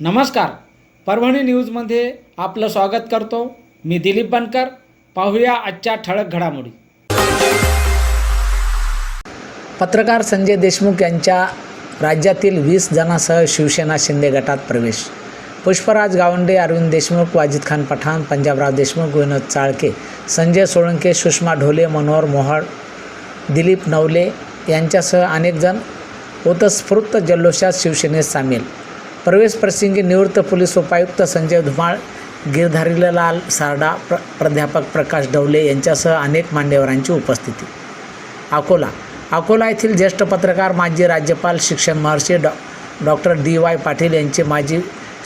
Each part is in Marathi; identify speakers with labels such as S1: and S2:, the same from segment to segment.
S1: नमस्कार. परभणी न्यूजमध्ये आपलं स्वागत करतो. मी दिलीप बनकर. पाहूया आजच्या ठळक घडामोडी. पत्रकार संजय देशमुख यांच्या राज्यातील 20 जणांसह शिवसेना शिंदे गटात प्रवेश. पुष्पराज गावंडे, अरविंद देशमुख, वाजिद खान पठाण, पंजाबराव देशमुख, विनोद चाळके, संजय सोळंके, सुषमा ढोले, मनोहर मोहोळ, दिलीप नवले यांच्यासह अनेक जण ओतस्फूर्त जल्लोषात शिवसेनेत सामील. प्रवेशप्रसंगी निवृत्त पोलीस उपायुक्त संजय धुमाळ, गिरधारीलाल सारडा, प्राध्यापक प्रकाश डवले यांच्यासह अनेक मान्यवरांची उपस्थिती. अकोला येथील ज्येष्ठ पत्रकार, माजी राज्यपाल, शिक्षण महर्षी डॉक्टर DY पाटील यांचे माजी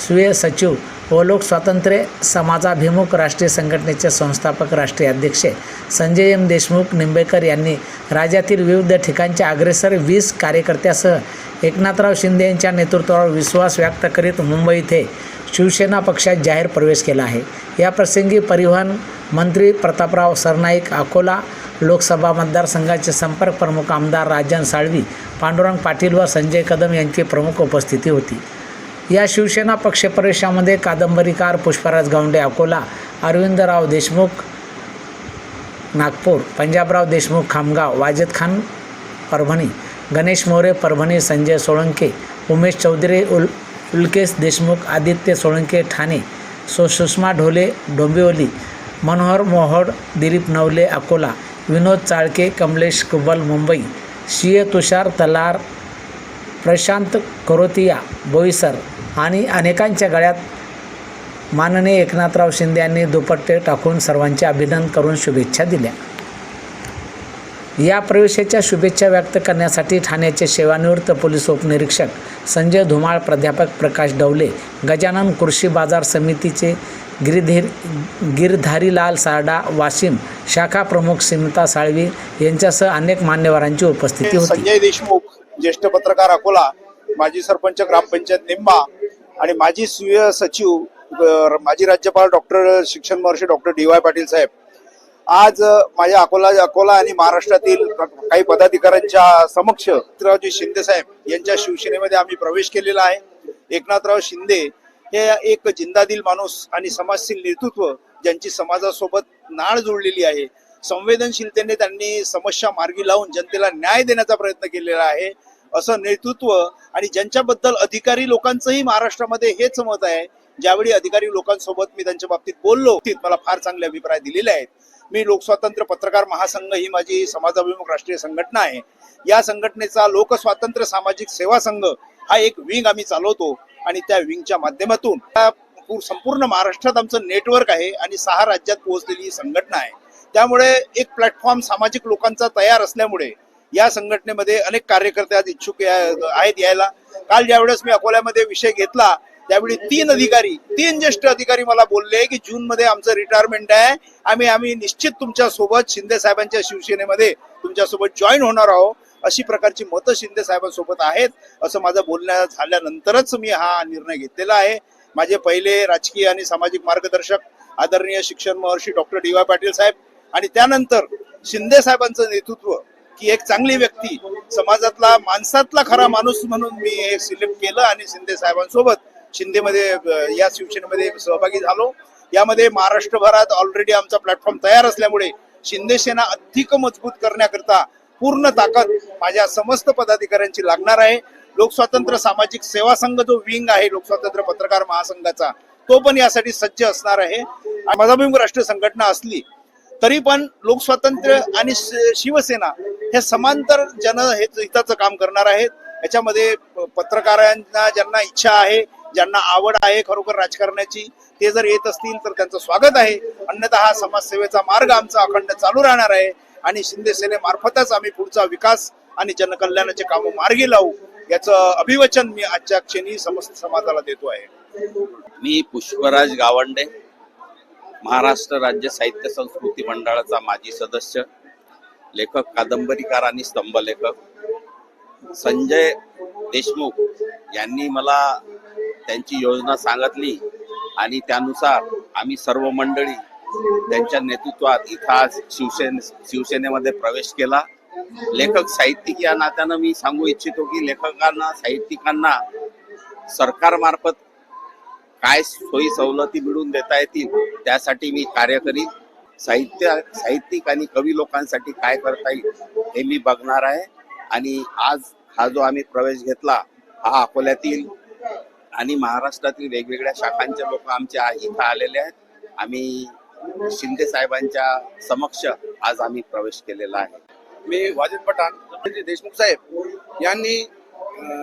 S1: स्वीय सचिव व लोक स्वातंत्र्य समाजाभिमुख राष्ट्रीय संघटनेचे संस्थापक राष्ट्रीय अध्यक्ष संजय M. देशमुख निंबेकर यांनी राज्यातील विविध ठिकाणच्या अग्रेसर 20 कार्यकर्त्यासह एकनाथराव शिंदे यांच्या नेतृत्वावर विश्वास व्यक्त करीत मुंबई येथे शिवसेना पक्षात जाहीर प्रवेश केला आहे. या प्रसंगी परिवहन मंत्री प्रतापराव सरनाईक, अकोला लोकसभा मतदारसंघाचे संपर्क प्रमुख आमदार राजन साळवी, पांडुरंग पाटील व संजय कदम यांची प्रमुख उपस्थिती होती. या शिवसेना पक्षप्रवेशामध्ये कादंबरीकार पुष्पराज गावंडे अकोला, अरविंदराव देशमुख नागपूर, पंजाबराव देशमुख खामगाव, वाजिद खान परभणी, गणेश मोरे परभणी, संजय सोळंके, उमेश चौधरी उल्केश देशमुख, आदित्य सोळंके ठाणे, सुषमा ढोले डोंबिवली, मनोहर मोहोळ, दिलीप नवले अकोला, विनोद चाळके, कमलेश कुबल मुंबई, CA तुषार तलार, प्रशांत करोतिया बोईसर आणि अनेकांच्या गळ्यात माननीय एकनाथराव शिंदे यांनी दुपट्टे टाकून सर्वांचे अभिनंदन करून शुभेच्छा दिल्या. या प्रवेशाच्या शुभेच्छा व्यक्त करण्यासाठी ठाण्याचे सेवानिवृत्त पोलीस उपनिरीक्षक संजय धुमाळ, प्राध्यापक प्रकाश डवले, गजानन कृषी बाजार समितीचे गिरधारीलाल सारडा, वाशिम शाखा प्रमुख स्मिता साळवी यांच्यासह अनेक मान्यवरांची उपस्थिती होती.
S2: संजय देशमुख, ज्येष्ठ पत्रकार अकोला, माजी सरपंच ग्रामपंचायत निंबा आणि माजी स्वीय सचिव माजी राज्यपाल डॉक्टर शिक्षण महर्षी डॉक्टर DY पाटील साहेब, आज माझ्या अकोला आणि महाराष्ट्रातील काही पदाधिकाऱ्यांच्या समक्ष एकनाथरावजी शिंदे साहेब यांच्या शिवसेनेमध्ये आम्ही प्रवेश केलेला आहे. एकनाथराव शिंदे हे एक जिंदादिल माणूस आणि समाजशील नेतृत्व, ज्यांची समाजासोबत नाळ जोडलेली आहे. संवेदनशीलतेने त्यांनी समस्या मार्गी लावून जनतेला न्याय देण्याचा प्रयत्न केलेला आहे. असं नेतृत्व आणि ज्यांच्याबद्दल अधिकारी लोकांचंही महाराष्ट्रामध्ये हेच मत आहे. ज्यावेळी अधिकारी लोकांसोबत मी त्यांच्या बाबतीत बोललो, मला फार चांगले अभिप्राय दिलेले आहेत. मी लोकस्वातंत्र्य पत्रकार महासंघ ही माझी समाजाभिमुख राष्ट्रीय संघटना आहे. या संघटनेचा लोकस्वातंत्र्य सामाजिक सेवा संघ हा एक विंग आम्ही चालवतो आणि त्या विंगच्या माध्यमातून संपूर्ण महाराष्ट्रात आमचं नेटवर्क आहे आणि 6 राज्यात पोहोचलेली ही संघटना आहे. त्यामुळे एक प्लॅटफॉर्म सामाजिक लोकांचा तयार असल्यामुळे या संघटनेमध्ये अनेक कार्यकर्ते आज इच्छुक आहेत यायला. काल ज्यावेळेस मी अकोल्यामध्ये विषय घेतला त्यावेळी 3 ज्येष्ठ अधिकारी मला बोलले की जून मध्ये आमचं रिटायरमेंट आहे, आम्ही निश्चित तुमच्या सोबत शिंदे साहेबांच्या शिवसेनेमध्ये तुमच्यासोबत जॉईन होणार आहोत. अशी प्रकारची मतं शिंदे साहेबांसोबत आहेत. असं माझं बोलणं झाल्यानंतरच मी हा निर्णय घेतलेला आहे. माझे पहिले राजकीय आणि सामाजिक मार्गदर्शक आदरणीय शिक्षण महर्षी डॉक्टर DY पाटील साहेब आणि त्यानंतर शिंदे साहेबांचं नेतृत्व, की एक चांगली व्यक्ती, समाजातला माणसातला खरा माणूस म्हणून मी हे सिलेक्ट केलं आणि शिंदे साहेबांसोबत शिंदेमध्ये या शिवसेनेमध्ये सहभागी झालो. यामध्ये महाराष्ट्रभरात ऑलरेडी आमचा प्लॅटफॉर्म तयार असल्यामुळे शिंदे सेना अधिक मजबूत करण्याकरता पूर्ण ताकद माझ्या समस्त पदाधिकाऱ्यांची लागणार आहे. लोकस्वातंत्र्य सामाजिक सेवा संघ जो विंग आहे लोकस्वातंत्र्य पत्रकार महासंघाचा, तो पण यासाठी सज्ज असणार आहे. माझाभिमुख राष्ट्रीय संघटना असली तरी पण लोकस्वातंत्र्य आणि शिवसेना हे समांतर जनहिताचं काम करणार आहेत. याच्यामध्ये पत्रकारांना ज्यांना इच्छा आहे, ज्यांना आवड आहे खरोखर राजकारणाची, ते जर येत असतील तर त्यांचं स्वागत आहे. अन्यथा हा समाजसेवेचा मार्ग आमचा अखंड चालू राहणार आहे आणि शिंदे सेनेमार्फतच आम्ही पुढचा विकास आणि जनकल्याणाचे काम मार्गी लावू, याचं अभिवचन मी आजच्या क्षणी समस्त समाजाला देतो आहे.
S3: मी पुष्पराज गावंडे, महाराष्ट्र राज्य साहित्य संस्कृती मंडळाचा माजी सदस्य, लेखक, कादंबरीकार आणि स्तंभलेखक संजय देशमुख यांनी मला त्यांची योजना सांगितली आणि त्यानुसार आम्ही सर्व मंडळी त्यांच्या नेतृत्वात इथं आज शिवसेनेमध्ये प्रवेश केला. लेखक साहित्यिक या नात्यानं मी सांगू इच्छितो की लेखकांना, साहित्यिकांना सरकारमार्फत काय सोयी सवलती मिळवून देता येतील त्यासाठी मी कार्य करीन. साहित्यिक आणि कवी लोकांसाठी काय करता येईल हे मी बघणार आहे. आणि आज हा जो आम्ही प्रवेश घेतला हा अकोल्यातील आणि महाराष्ट्रातील वेगवेगळ्या शाखांचे लोक आमच्या इथं आलेले आहेत. आम्ही शिंदे साहेबांच्या समक्ष आज आम्ही प्रवेश केलेला आहे.
S4: मी वाजिद पठाण देशमुख साहेब यांनी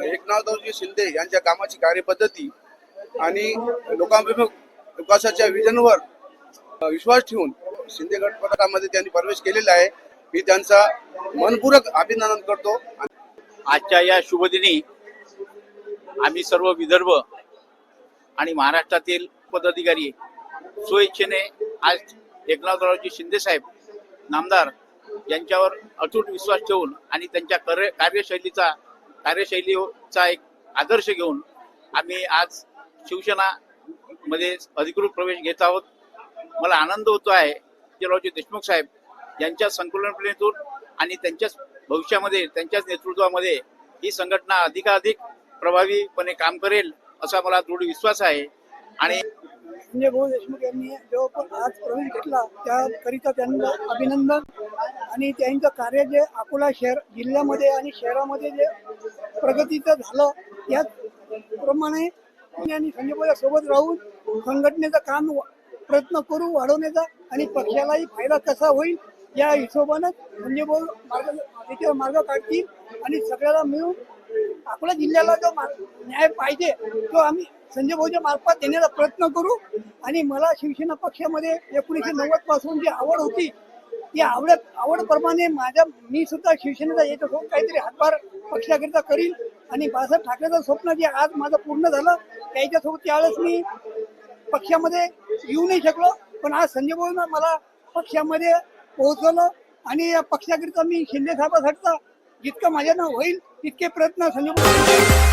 S4: एकनाथरावजी शिंदे यांच्या कामाची कार्यपद्धती आणि लोकांभिमुख विकासाच्या विजनवर विश्वास ठेवून शिंदे गट पथकामध्ये त्यांनी प्रवेश केलेला आहे. मी त्यांचा मनपूर्वक अभिनंदन करतो.
S5: आजच्या या शुभदिनी आम्ही सर्व विदर्भ आणि महाराष्ट्रातील पदाधिकारी स्वेच्छेने आज एकनाथरावजी शिंदे साहेब नामदार यांच्यावर अतूट विश्वास ठेवून आणि त्यांच्या कार्यशैलीचा एक आदर्श घेऊन आम्ही आज शिवसेना मध्ये अधिकृत प्रवेश घेत आहोत. मला आनंद होतो आहे की देशमुख साहेब यांच्या संकल्पनेतून आणि त्यांच्याच भविष्यामध्ये त्यांच्याच नेतृत्वामध्ये ही संघटना अधिकाधिक प्रभावीपणे काम करेल असा मला दृढ विश्वास आहे. आणि
S6: संजय भाऊ देशमुख यांनी जो पण आज प्रवेश घेतला त्याकरिता त्यांना अभिनंदन. आणि त्यांचं कार्य जे अकोला शहर जिल्ह्यामध्ये आणि शहरामध्ये जे प्रगतीचं झालं त्याचप्रमाणे आणि संजय भाऊ सोबत राहून संघटनेचं काम प्रयत्न करू वाढवण्याचा आणि पक्षालाही फायदा कसा होईल या हिशोबानं संजय भाऊ त्याच्यावर मार्ग काढतील. आणि सगळ्याला मिळून अकोला जिल्ह्याला जो न्याय पाहिजे तो आम्ही संजय भाऊच्या मार्फत देण्याचा प्रयत्न करू. आणि मला शिवसेना पक्षामध्ये 1990 पासून जी आवड होती ती आवडप्रमाणे मी सुद्धा शिवसेनेचा याच्यासोबत काहीतरी हातभार पक्षाकरिता करील. आणि बाळासाहेब ठाकरेचं स्वप्न जे आज माझं पूर्ण झालं त्याच्यासोबत त्यावेळेस मी पक्षामध्ये येऊ नाही शकलो, पण आज संजय भाऊनं मला पक्षामध्ये पोहोचवलं. आणि या पक्षाकरिता मी शिंदे साहेबांसाठी जितकं माझ्यानं होईल तितके प्रयत्न संजय भाऊ